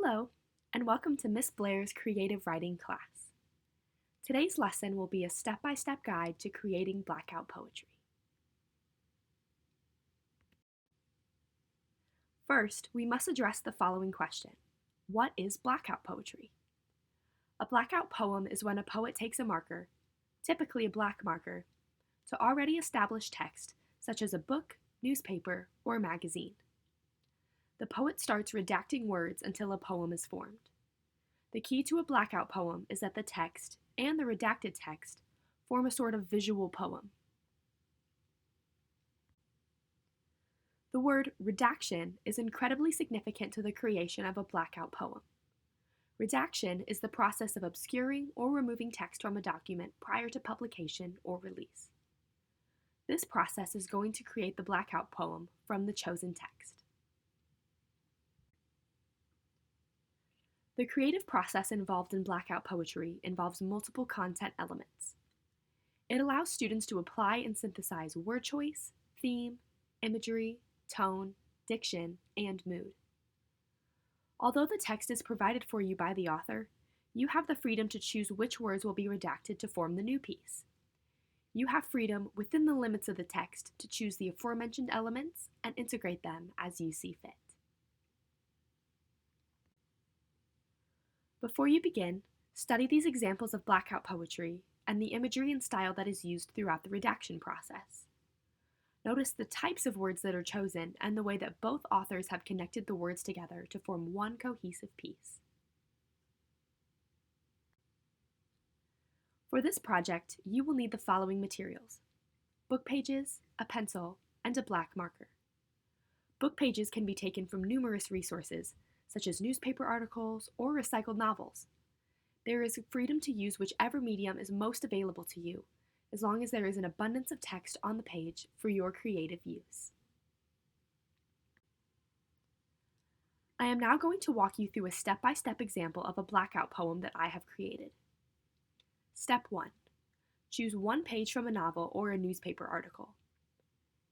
Hello, and welcome to Miss Blair's Creative Writing class. Today's lesson will be a step-by-step guide to creating blackout poetry. First, we must address the following question. What is blackout poetry? A blackout poem is when a poet takes a marker, typically a black marker, to already established text, such as a book, newspaper, or magazine. The poet starts redacting words until a poem is formed. The key to a blackout poem is that the text and the redacted text form a sort of visual poem. The word redaction is incredibly significant to the creation of a blackout poem. Redaction is the process of obscuring or removing text from a document prior to publication or release. This process is going to create the blackout poem from the chosen text. The creative process involved in blackout poetry involves multiple content elements. It allows students to apply and synthesize word choice, theme, imagery, tone, diction, and mood. Although the text is provided for you by the author, you have the freedom to choose which words will be redacted to form the new piece. You have freedom within the limits of the text to choose the aforementioned elements and integrate them as you see fit. Before you begin, study these examples of blackout poetry and the imagery and style that is used throughout the redaction process. Notice the types of words that are chosen and the way that both authors have connected the words together to form one cohesive piece. For this project, you will need the following materials: book pages, a pencil, and a black marker. Book pages can be taken from numerous resources, such as newspaper articles or recycled novels. There is freedom to use whichever medium is most available to you, as long as there is an abundance of text on the page for your creative use. I am now going to walk you through a step-by-step example of a blackout poem that I have created. Step 1. Choose one page from a novel or a newspaper article.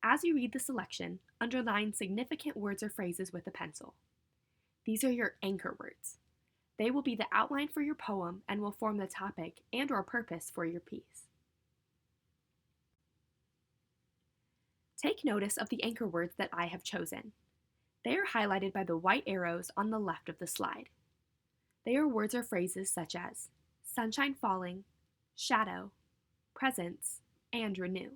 As you read the selection, underline significant words or phrases with a pencil. These are your anchor words. They will be the outline for your poem and will form the topic and/or purpose for your piece. Take notice of the anchor words that I have chosen. They are highlighted by the white arrows on the left of the slide. They are words or phrases such as sunshine falling, shadow, presence, and renew.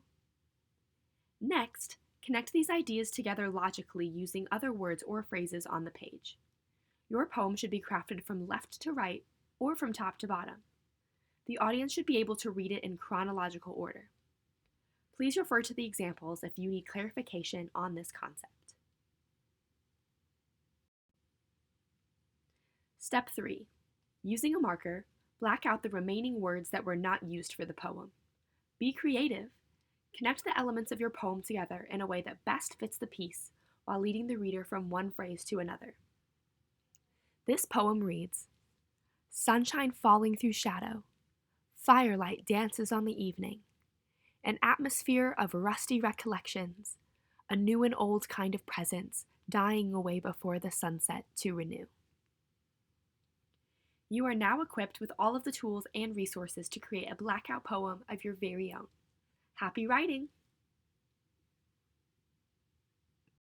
Next, connect these ideas together logically using other words or phrases on the page. Your poem should be crafted from left to right or from top to bottom. The audience should be able to read it in chronological order. Please refer to the examples if you need clarification on this concept. Step 3. Using a marker, black out the remaining words that were not used for the poem. Be creative. Connect the elements of your poem together in a way that best fits the piece while leading the reader from one phrase to another. This poem reads, sunshine falling through shadow, firelight dances on the evening, an atmosphere of rusty recollections, a new and old kind of presence dying away before the sunset to renew. You are now equipped with all of the tools and resources to create a blackout poem of your very own. Happy writing!